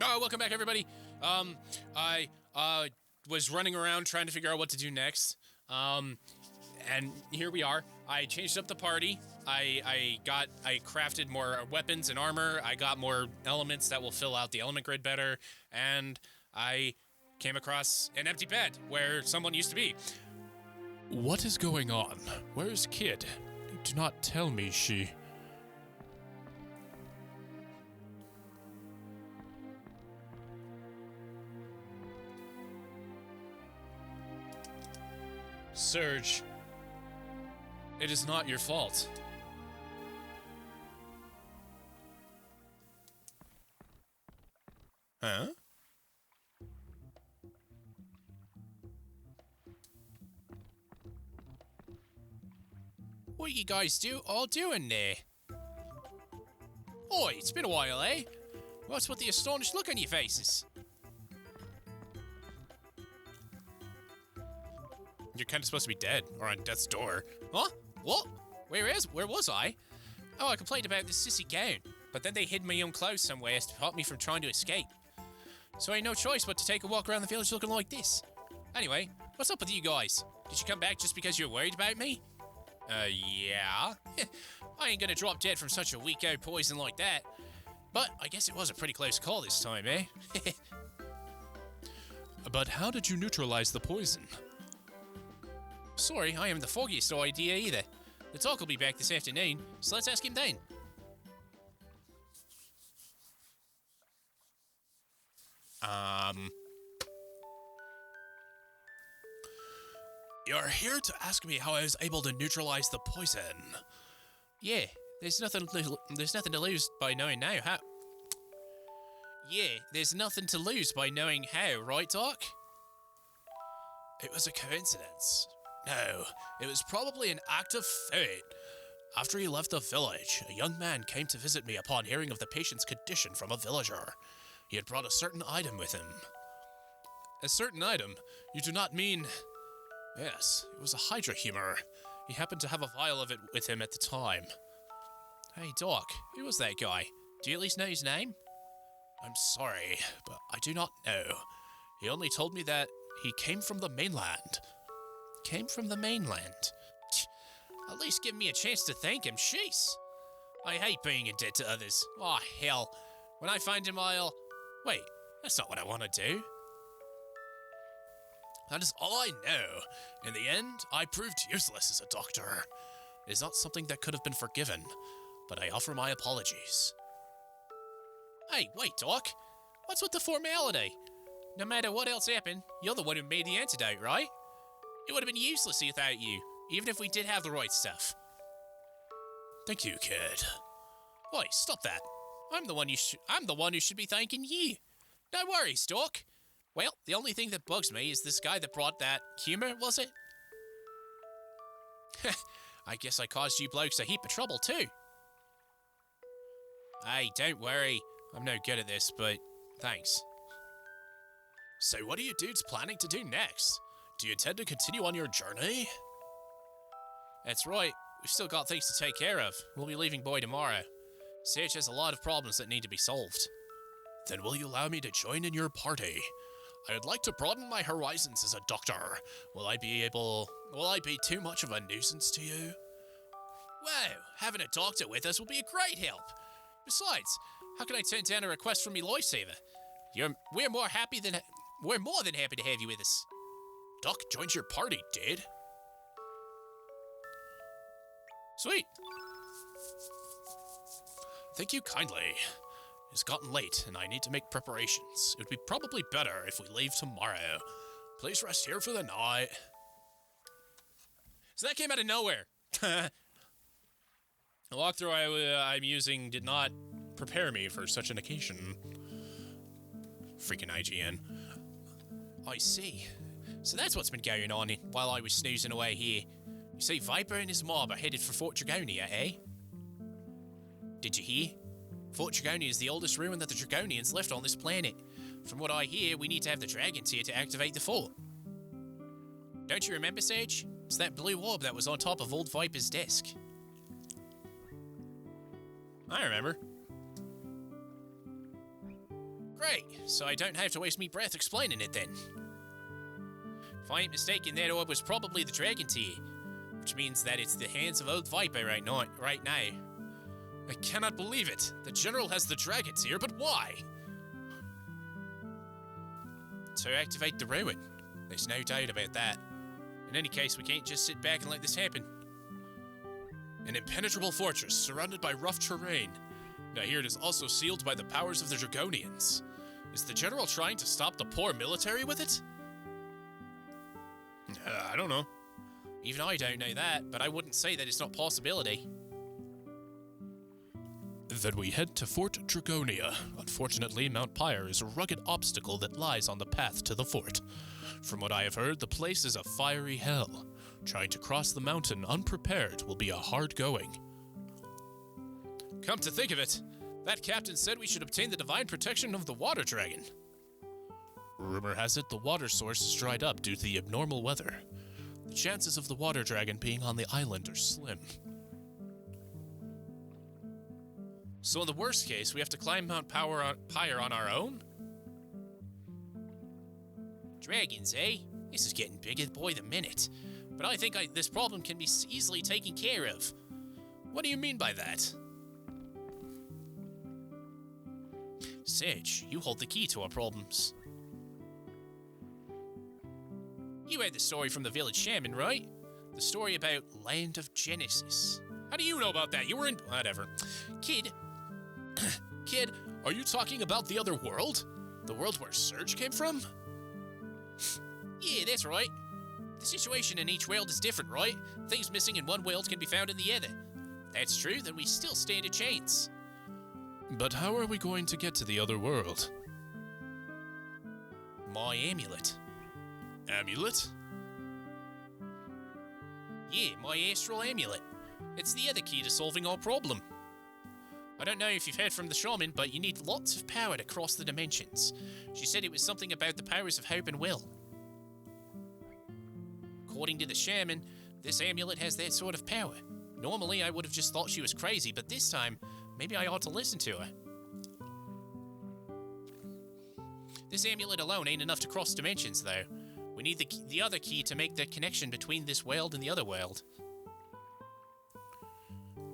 Oh, welcome back, everybody. I was running around trying to figure out what to do next. And here we are. I changed up the party. I crafted more weapons and armor. I got more elements that will fill out the element grid better. And I came across an empty bed where someone used to be. What is going on? Where's Kid? Do not tell me she... Serge, it is not your fault. Huh? What are you guys all doing there? Oi, it's been a while, eh? What's with the astonished look on your faces? You're kind of supposed to be dead, or on death's door. Huh? What? Where was I? Oh, I complained about this sissy gown, but then they hid my own clothes somewhere to stop me from trying to escape. So I had no choice but to take a walk around the village looking like this. Anyway, what's up with you guys? Did you come back just because you're worried about me? Yeah. I ain't gonna drop dead from such a weak-out poison like that. But I guess it was a pretty close call this time, eh? But how did you neutralize the poison? Sorry, I haven't the foggiest idea either. The doc will be back this afternoon, so let's ask him then. You're here to ask me how I was able to neutralize the poison. Yeah, there's nothing to lose by knowing now. How? Yeah, there's nothing to lose by knowing how, right, Doc? It was a coincidence. No, it was probably an act of fate. After he left the village, a young man came to visit me upon hearing of the patient's condition from a villager. He had brought a certain item with him. A certain item? You do not mean... Yes, it was a Hydra humor. He happened to have a vial of it with him at the time. Hey, Doc, who was that guy? Do you at least know his name? I'm sorry, but I do not know. He only told me that he came from the mainland. Came from the mainland? At least give me a chance to thank him, jeez. I hate being in debt to others. Oh, hell. When I find him, I'll... Wait, that's not what I want to do. That is all I know. In the end, I proved useless as a doctor. It is not something that could have been forgiven, but I offer my apologies. Hey, wait, Doc. What's with the formality? No matter what else happened, you're the one who made the antidote, right? It would have been useless without you, even if we did have the right stuff. Thank you, kid. Oi, stop that. I'm the one who should be thanking you. No worries, Doc. Well, the only thing that bugs me is this guy that brought that humor, was it? I guess I caused you blokes a heap of trouble too. Hey, don't worry. I'm no good at this, but thanks. So what are you dudes planning to do next? Do you intend to continue on your journey? That's right. We've still got things to take care of. We'll be leaving Boy tomorrow. Sage has a lot of problems that need to be solved. Then will you allow me to join in your party? I would like to broaden my horizons as a doctor. Will I be too much of a nuisance to you? Wow, having a doctor with us will be a great help. Besides, how can I turn down a request from me lifesaver? We're more than happy to have you with us. Doc joins your party, dude. Sweet. Thank you kindly. It's gotten late, and I need to make preparations. It would be probably better if we leave tomorrow. Please rest here for the night. So that came out of nowhere. The walkthrough I'm using did not prepare me for such an occasion. Freaking IGN. I see. So that's what's been going on while I was snoozing away here. You see, Viper and his mob are headed for Fort Dragonia, eh? Did you hear? Fort Dragonia is the oldest ruin that the Dragonians left on this planet. From what I hear, we need to have the dragons here to activate the fort. Don't you remember, Sage? It's that blue orb that was on top of old Viper's desk. I remember. Great, so I don't have to waste me breath explaining it then. If I ain't mistaken, that orb was probably the dragon tear, which means that it's the hands of old Viper right now. I cannot believe it. The general has the dragon tear, but why? To activate the ruin. There's no doubt about that. In any case, we can't just sit back and let this happen. An impenetrable fortress surrounded by rough terrain. Now here it is also sealed by the powers of the Dragonians. Is the general trying to stop the poor military with it? I don't know. Even I don't know that, but I wouldn't say that it's not a possibility. Then we head to Fort Dragonia. Unfortunately, Mount Pyre is a rugged obstacle that lies on the path to the fort. From what I have heard, the place is a fiery hell. Trying to cross the mountain unprepared will be a hard going. Come to think of it, that captain said we should obtain the divine protection of the water dragon. Rumor has it the water source is dried up due to the abnormal weather. The chances of the water dragon being on the island are slim. So in the worst case, we have to climb Mount Pyre on our own? Dragons, eh? This is getting bigger by the minute. But I think this problem can be easily taken care of. What do you mean by that? Sage, you hold the key to our problems. You heard the story from the village shaman, right? The story about Land of Genesis. How do you know about that? You were in... Whatever. Kid, are you talking about the other world? The world where Surge came from? Yeah, that's right. The situation in each world is different, right? Things missing in one world can be found in the other. If that's true, then we still stand a chance. But how are we going to get to the other world? My amulet. Amulet? Yeah, my astral amulet. It's the other key to solving our problem. I don't know if you've heard from the shaman, but you need lots of power to cross the dimensions. She said it was something about the powers of hope and will. According to the shaman, this amulet has that sort of power. Normally, I would have just thought she was crazy, but this time, maybe I ought to listen to her. This amulet alone ain't enough to cross dimensions, though. We need the other key to make the connection between this world and the other world.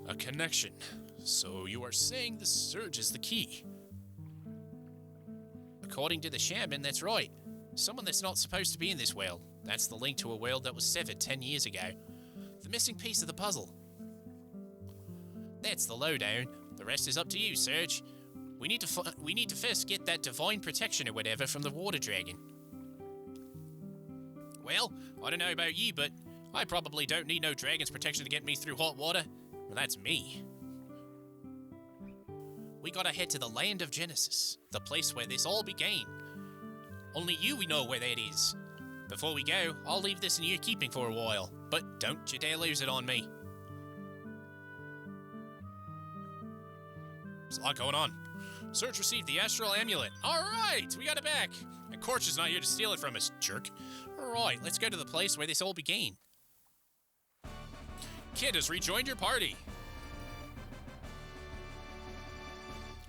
A connection. So you are saying the Surge is the key? According to the shaman, that's right. Someone that's not supposed to be in this world. That's the link to a world that was severed 10 years ago. The missing piece of the puzzle. That's the lowdown. The rest is up to you, Surge. We need to first get that divine protection or whatever from the water dragon. Well, I don't know about you, but I probably don't need no dragon's protection to get me through hot water. Well, that's me. We gotta head to the Land of Genesis, the place where this all began. Only you know where that is. Before we go, I'll leave this in your keeping for a while, but don't you dare lose it on me. There's a lot going on. Surge received the astral amulet. Alright, we got it back. And Corch is not here to steal it from us, jerk. Alright, let's go to the place where this all began. Kid has rejoined your party.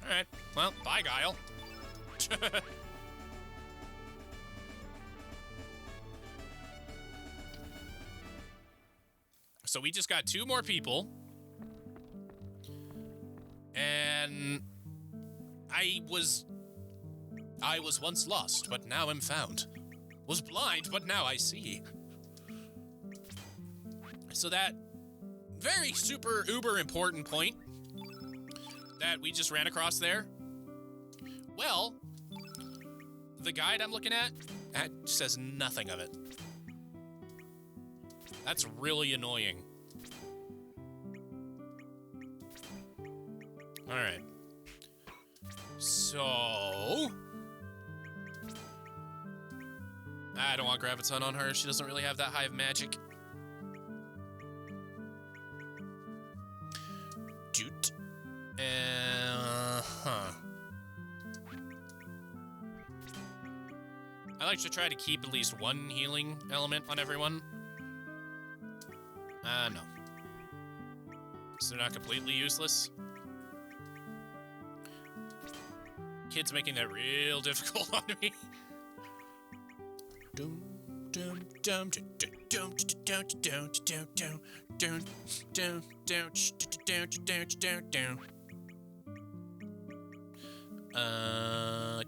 Alright, well, bye, Guile. So we just got 2 more people. And I was once lost, but now am found. Was blind, but now I see. So that very super uber important point that we just ran across there, well, the guide I'm looking at says nothing of it. That's really annoying. Alright. So... I don't want Graviton on her. She doesn't really have that high of magic. Doot. I like to try to keep at least one healing element on everyone. No. So they're not completely useless. Kid's making that real difficult on me.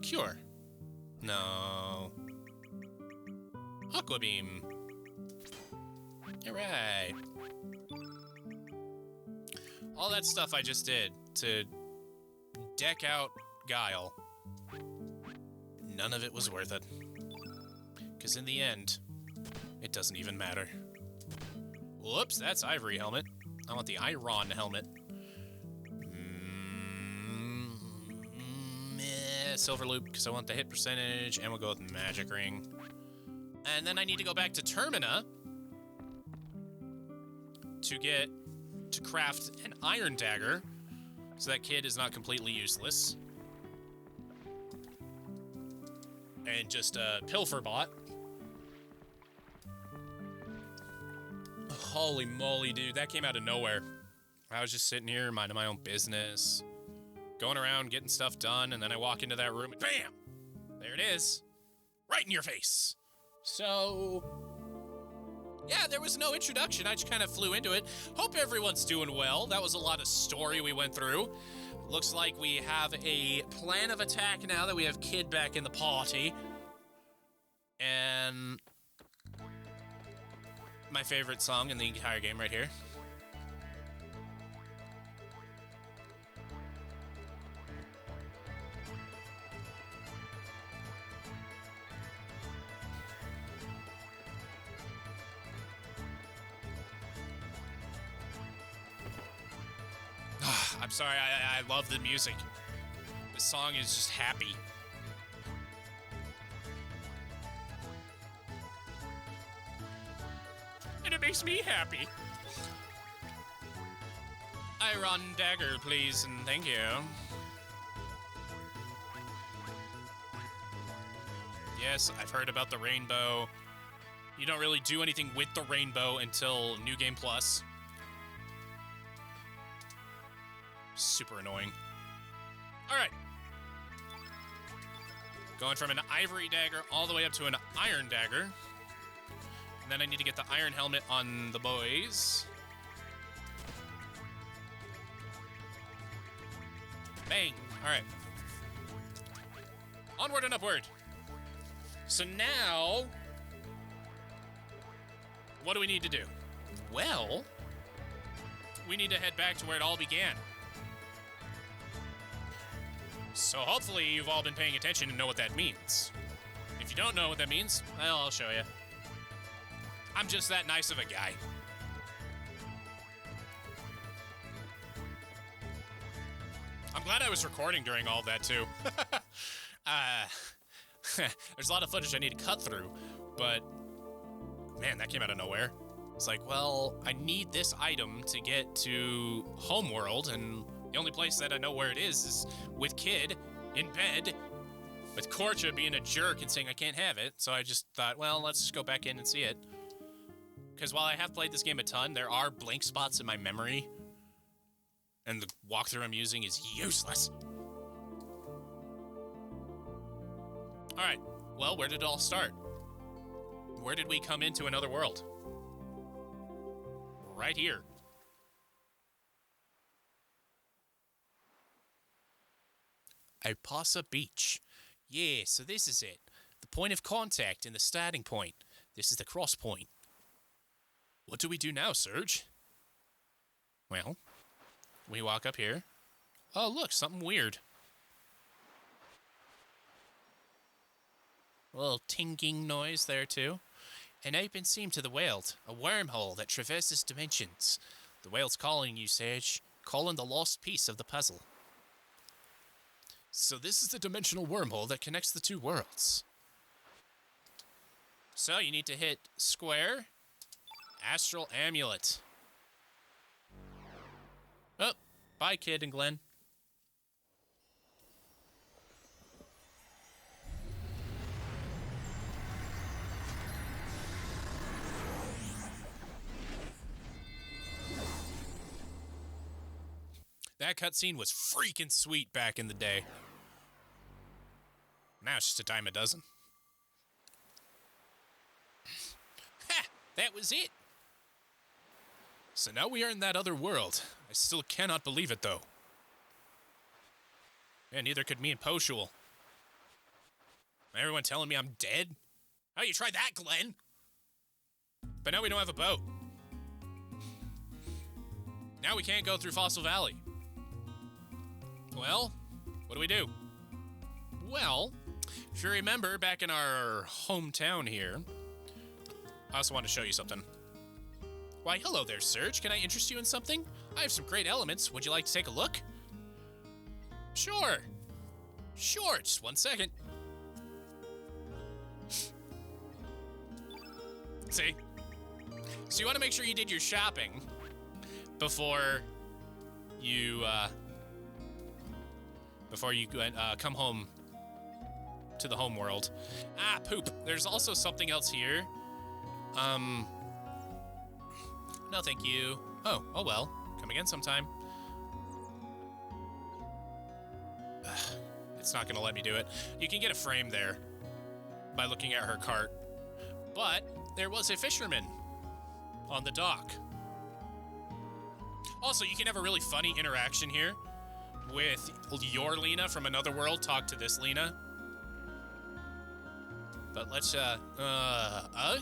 Cure. No. Aqua Beam. Alright. All that stuff I just did to deck out Guile. None of it was worth it. Because in the end, it doesn't even matter. Whoops, that's Ivory helmet. I want the Iron helmet. Silver loop, because I want the hit percentage, and we'll go with Magic Ring. And then I need to go back to Termina to craft an Iron Dagger, so that kid is not completely useless. And just a Pilfer bot. Holy moly, dude, that came out of nowhere. I was just sitting here minding my own business, going around getting stuff done, and then I walk into that room and BAM! There it is. Right in your face. So, yeah, there was no introduction. I just kind of flew into it. Hope everyone's doing well. That was a lot of story we went through. Looks like we have a plan of attack now that we have Kid back in the party. And my favorite song in the entire game right here. I'm sorry, I love the music. This song is just happy. And it makes me happy. Iron Dagger, please, and thank you. Yes, I've heard about the rainbow. You don't really do anything with the rainbow until New Game Plus. Super annoying. Alright. Going from an Ivory Dagger all the way up to an Iron Dagger. And then I need to get the Iron Helmet on the boys. Bang! Alright. Onward and upward. So now, what do we need to do? Well, we need to head back to where it all began. So hopefully you've all been paying attention and know what that means. If you don't know what that means, well, I'll show you. I'm just that nice of a guy. I'm glad I was recording during all that, too. There's a lot of footage I need to cut through, but man, that came out of nowhere. It's like, well, I need this item to get to Homeworld, and the only place that I know where it is with Kid in bed, with Korcha being a jerk and saying I can't have it. So I just thought, well, let's just go back in and see it. Because while I have played this game a ton, there are blank spots in my memory, and the walkthrough I'm using is useless. Alright, well, where did it all start? Where did we come into another world? Right here. Ipasa Beach. Yeah, so this is it. The point of contact and the starting point. This is the cross point. What do we do now, Serge? Well, we walk up here. Oh, look, something weird. A little tinging noise there, too. An open seam to the world, a wormhole that traverses dimensions. The whale's calling you, Sage. Calling the lost piece of the puzzle. So this is the dimensional wormhole that connects the two worlds. So you need to hit square, astral amulet. Oh, bye, Kid and Glenn. That cutscene was freaking sweet back in the day. Now it's just a dime a dozen. Ha! That was it! So now we are in that other world. I still cannot believe it, though. Yeah, neither could me and Poshul. Everyone telling me I'm dead? Oh, you tried that, Glenn? But now we don't have a boat. Now we can't go through Fossil Valley. Well, what do we do? Well, if you remember back in our hometown here, I also want to show you something. Why, hello there, Serge. Can I interest you in something? I have some great elements. Would you like to take a look? Sure. Sure, just 1 second. See? So you want to make sure you did your shopping before you come home to the home world. Ah, poop. There's also something else here. No, thank you. Oh well. Come again sometime. It's not gonna let me do it. You can get a frame there by looking at her cart. But there was a fisherman on the dock. Also, you can have a really funny interaction here with your Lena from another world talk to this Lena. But let's, oh,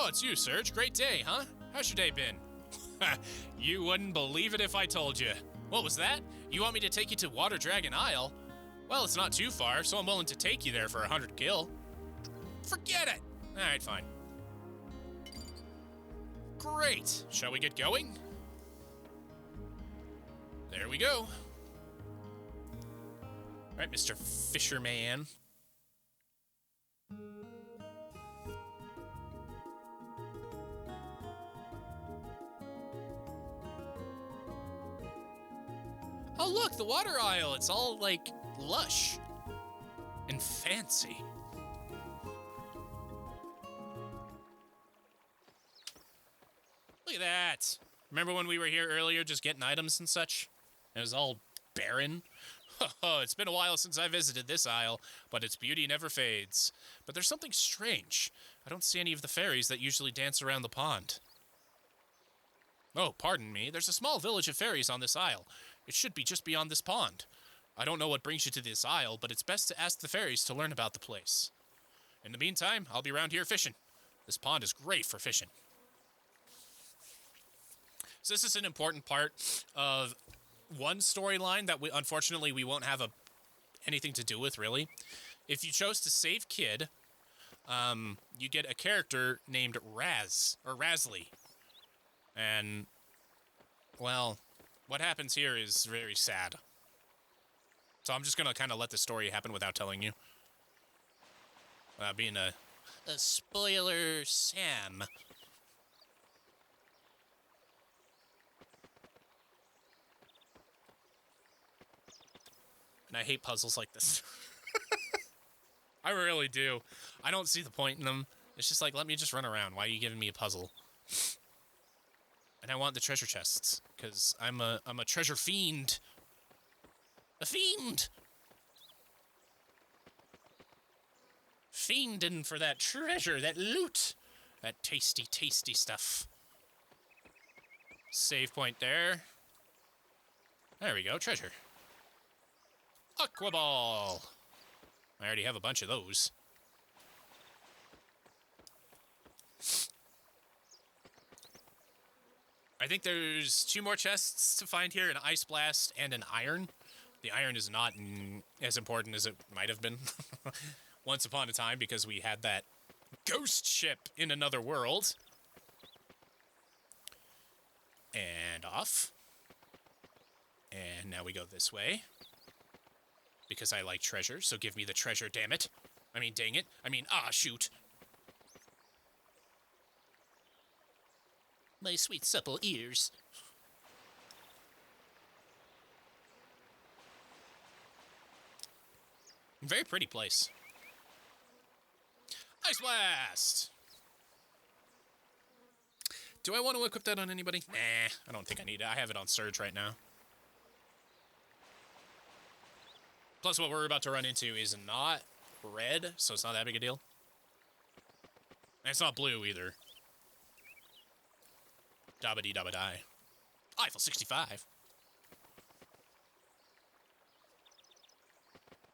it's you, Serge. Great day, huh? How's your day been? You wouldn't believe it if I told you. What was that? You want me to take you to Water Dragon Isle? Well, it's not too far, so I'm willing to take you there for 100 gil. Forget it! Alright, fine. Great! Shall we get going? There we go. Alright, Mr. Fisherman. Oh, look, the water aisle. It's all, like, lush and fancy. Look at that. Remember when we were here earlier just getting items and such? It was all barren. Oh, it's been a while since I visited this isle, but its beauty never fades. But there's something strange. I don't see any of the fairies that usually dance around the pond. Oh, pardon me. There's a small village of fairies on this isle. It should be just beyond this pond. I don't know what brings you to this isle, but it's best to ask the fairies to learn about the place. In the meantime, I'll be around here fishing. This pond is great for fishing. So this is an important part of one storyline that unfortunately we won't have anything to do with, really. If you chose to save Kid, you get a character named Raz, or Razly. And, well, what happens here is very sad. So I'm just going to kind of let the story happen without telling you. Being a spoiler Sam. And I hate puzzles like this. I really do. I don't see the point in them. It's just like, let me just run around. Why are you giving me a puzzle? And I want the treasure chests, because I'm a treasure fiend. A fiend! Fiending for that treasure, that loot. That tasty, tasty stuff. Save point there. There we go, treasure. Aqua Ball! I already have a bunch of those. I think there's 2 more chests to find here, an Ice Blast and an Iron. The Iron is not as important as it might have been once upon a time, because we had that ghost ship in another world. And off. And now we go this way. Because I like treasure, so give me the treasure, damn it. I mean, dang it. I mean, shoot. My sweet supple ears. Very pretty place. Ice Blast! Do I want to equip that on anybody? Nah, I don't think I need it. I have it on Surge right now. Plus, what we're about to run into is not red, so it's not that big a deal. And it's not blue either. Dabba-dee-dabba-die. Eiffel 65.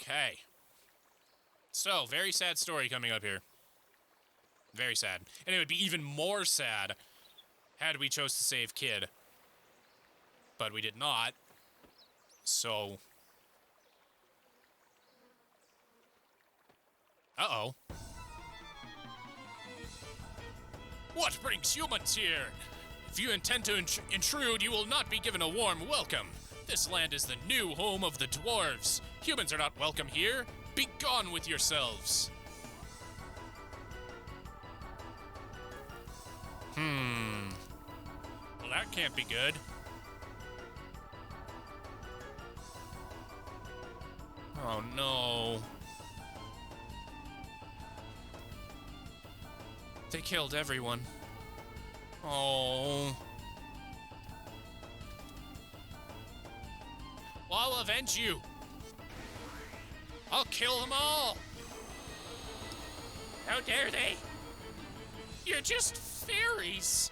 Okay. So, very sad story coming up here. Very sad. And it would be even more sad had we chose to save Kid. But we did not. So... Uh-oh. What brings humans here? If you intend to intrude, you will not be given a warm welcome. This land is the new home of the Dwarves. Humans are not welcome here. Be gone with yourselves. Well, that can't be good. Oh, no. They killed everyone. Oh. Well, I'll avenge you. I'll kill them all. How dare they? You're just fairies.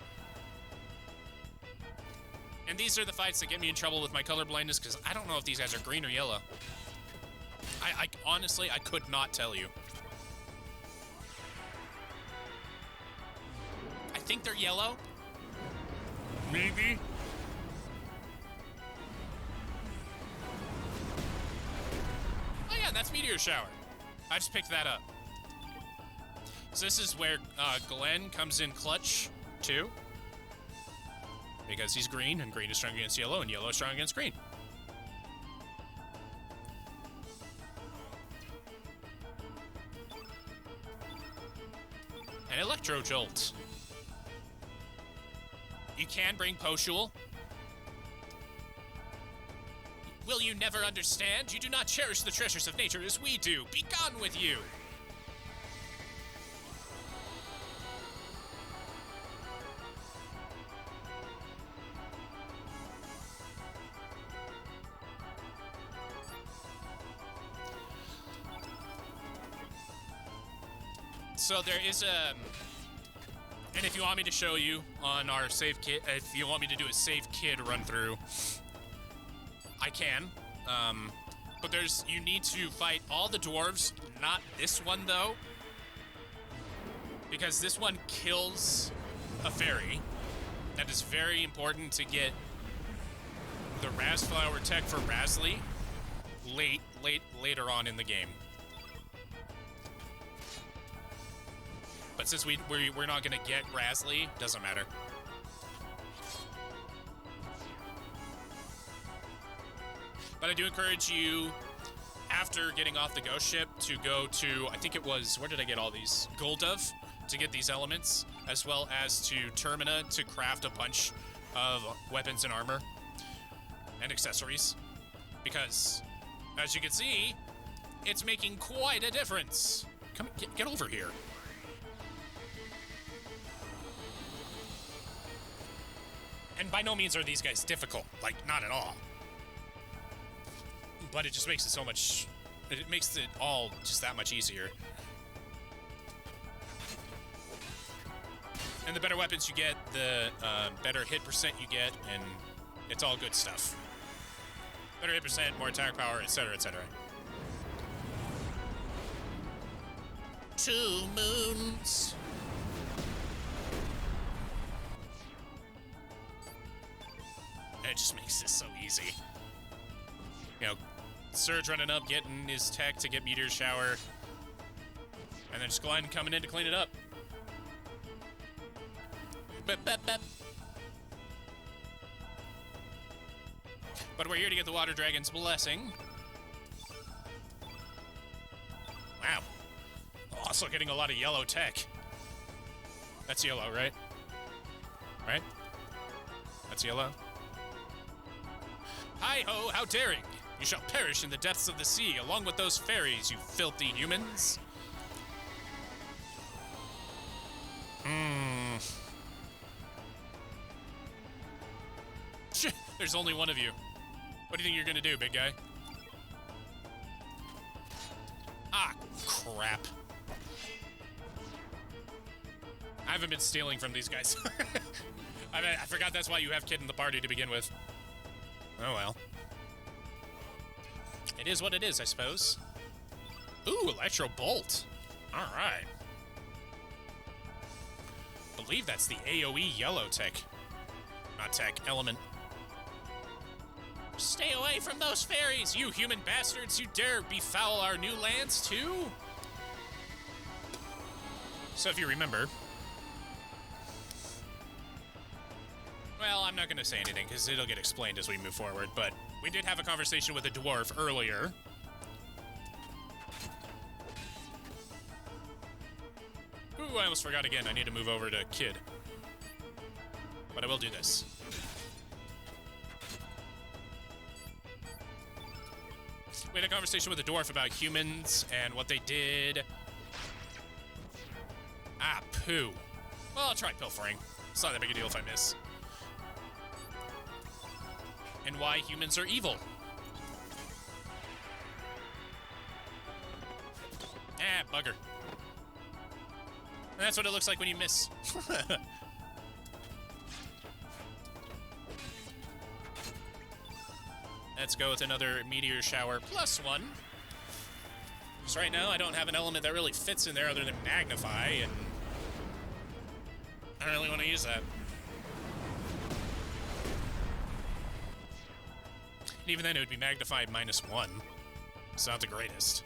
And these are the fights that get me in trouble with my color blindness, because I don't know if these guys are green or yellow. I honestly, I could not tell you. I think they're yellow. Maybe. Oh yeah, that's Meteor Shower. I just picked that up. So this is where Glenn comes in clutch, too. Because he's green, and green is strong against yellow, and yellow is strong against green. An Electro Jolt. You can bring Poshul. Will you never understand? You do not cherish the treasures of nature as we do. Be gone with you! So there is a... And if you want me to show you on our save kit, if you want me to do a save kid run through, I can. But you need to fight all the dwarves, not this one though. Because this one kills a fairy. That is very important to get the Razflower tech for Razly later on in the game. But since we're not gonna get Razly, doesn't matter. But I do encourage you, after getting off the ghost ship, to go to, I think it was, where did I get all these? Goldove, to get these elements, as well as to Termina to craft a bunch of weapons and armor and accessories. Because, as you can see, it's making quite a difference. Come, get over here. And by no means are these guys difficult, like, not at all. But it just makes it so much... It makes it all just that much easier. And the better weapons you get, the better hit percent you get, and it's all good stuff. Better hit percent, more attack power, etc., etc. 2 moons. It just makes this so easy. You know, Surge running up, getting his tech to get Meteor Shower. And then just Glenn coming in to clean it up. Bep, bep, bep. But we're here to get the Water Dragon's blessing. Wow. Also getting a lot of yellow tech. That's yellow, right? Right? That's yellow. Hi-ho, how daring! You shall perish in the depths of the sea, along with those fairies, you filthy humans! There's only one of you. What do you think you're gonna do, big guy? Ah, crap. I haven't been stealing from these guys. I forgot that's why you have Kid in the party to begin with. Oh well. It is what it is, I suppose. Ooh, Electro Bolt. Alright. Believe that's the AoE yellow tech. Not tech, element. Stay away from those fairies, you human bastards! You dare befoul our new lands, too? So if you remember... Well, I'm not going to say anything, because it'll get explained as we move forward, but we did have a conversation with a dwarf earlier. Ooh, I almost forgot again. I need to move over to Kid. But I will do this. We had a conversation with a dwarf about humans and what they did. Ah, poo. Well, I'll try pilfering. It's not that big a deal if I miss. And why humans are evil. Ah, bugger. And that's what it looks like when you miss. Let's go with another meteor shower +1. Because right now I don't have an element that really fits in there other than magnify, and I don't really want to use that. And even then it would be magnified -1. It's not the greatest.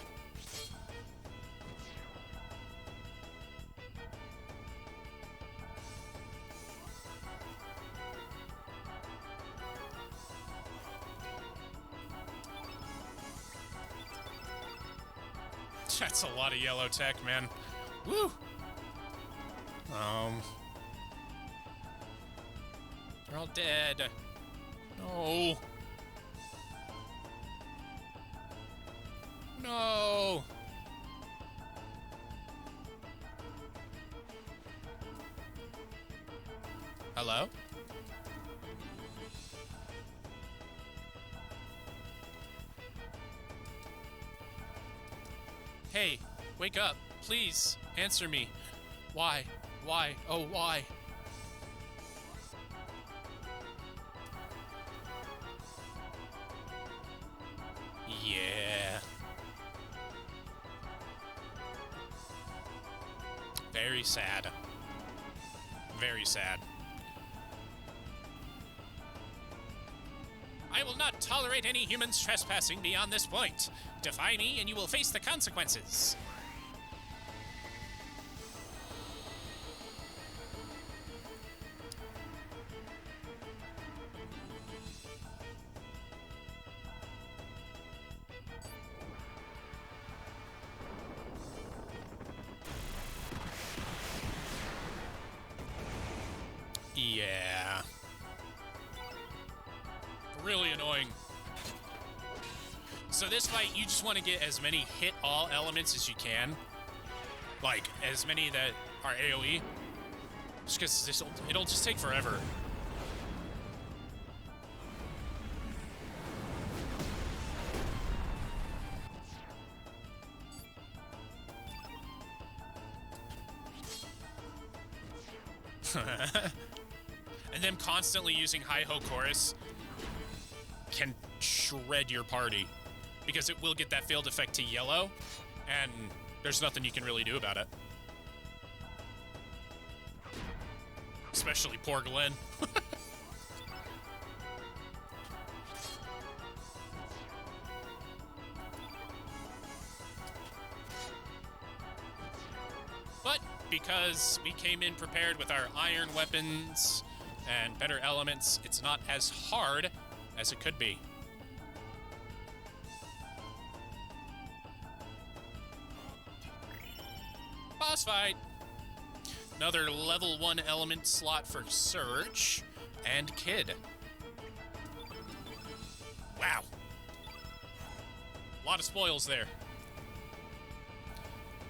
That's a lot of yellow tech, man. Woo! They're all dead. No. No. Hello? Hey, wake up. Please, answer me. Why? Why? Oh, why? Yeah. Very sad. Very sad. I will not tolerate any humans trespassing beyond this point. Defy me and you will face the consequences. Yeah. Really annoying. So this fight, you just want to get as many hit all elements as you can. Like, as many that are AoE. Just because it'll just take forever. And them constantly using Hi-Ho Chorus can shred your party. Because it will get that field effect to yellow, and there's nothing you can really do about it. Especially poor Glenn. But because we came in prepared with our iron weapons and better elements, it's not as hard as it could be. Boss fight. Another level 1 element slot for Surge and Kid. Wow. A lot of spoils there.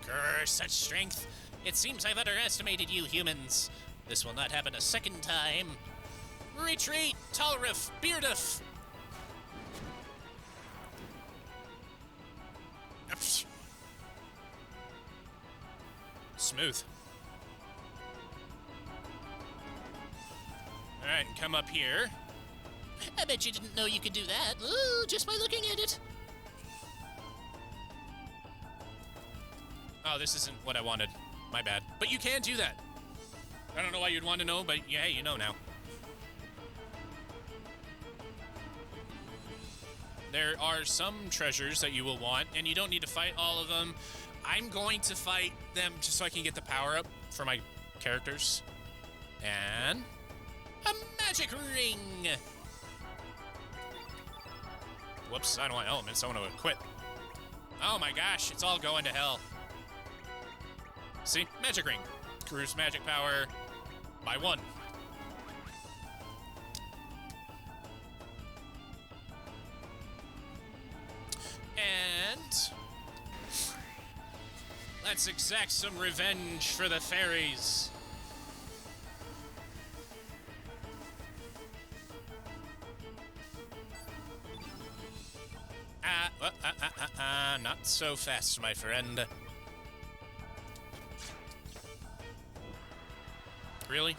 Grr, such strength. It seems I've underestimated you humans. This will not happen a second time. Retreat, Talrif, Beardif. Smooth. Alright, and come up here. I bet you didn't know you could do that. Ooh, just by looking at it. Oh, this isn't what I wanted. My bad. But you can do that. I don't know why you'd want to know, but yeah, you know now. There are some treasures that you will want, and you don't need to fight all of them. I'm going to fight them just so I can get the power up for my characters. And a magic ring. Whoops, I don't want elements. I want to equip. Oh my gosh, it's all going to hell. See? Magic ring. Cruise magic power by 1. And let's exact some revenge for the fairies. Not so fast, my friend. Really?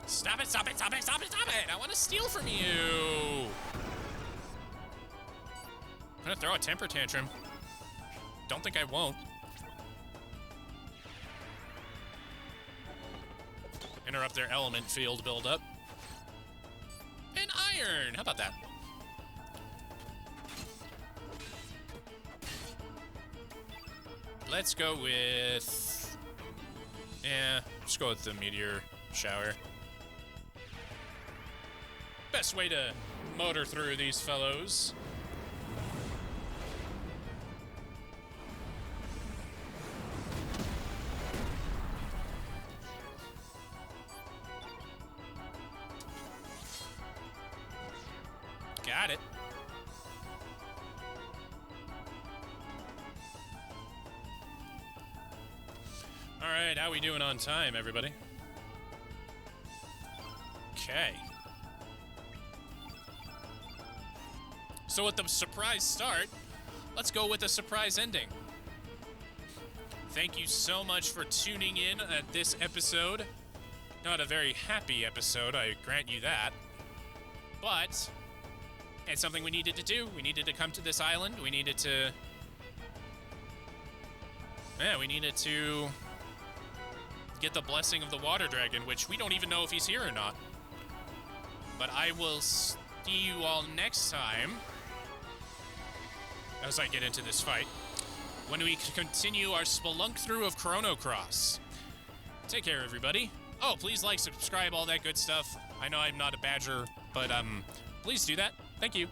Stop it, stop it, stop it, stop it, stop it! I want to steal from you! I'm gonna throw a temper tantrum. Don't think I won't. Interrupt their element field buildup. And iron! How about that? Let's go with... yeah, let's go with the meteor shower. Best way to motor through these fellows. Got it. All right, how we doing on time, everybody? Okay. So with the surprise start, let's go with a surprise ending. Thank you so much for tuning in at this episode. Not a very happy episode, I grant you that. But it's something we needed to do. We needed to come to this island. We needed to... yeah, we needed to get the blessing of the water dragon, which we don't even know if he's here or not. But I will see you all next time as I get into this fight, when we continue our spelunk through of Chrono. Take care, everybody. Oh, please like, subscribe, all that good stuff. I know I'm not a badger, but please do that. Thank you.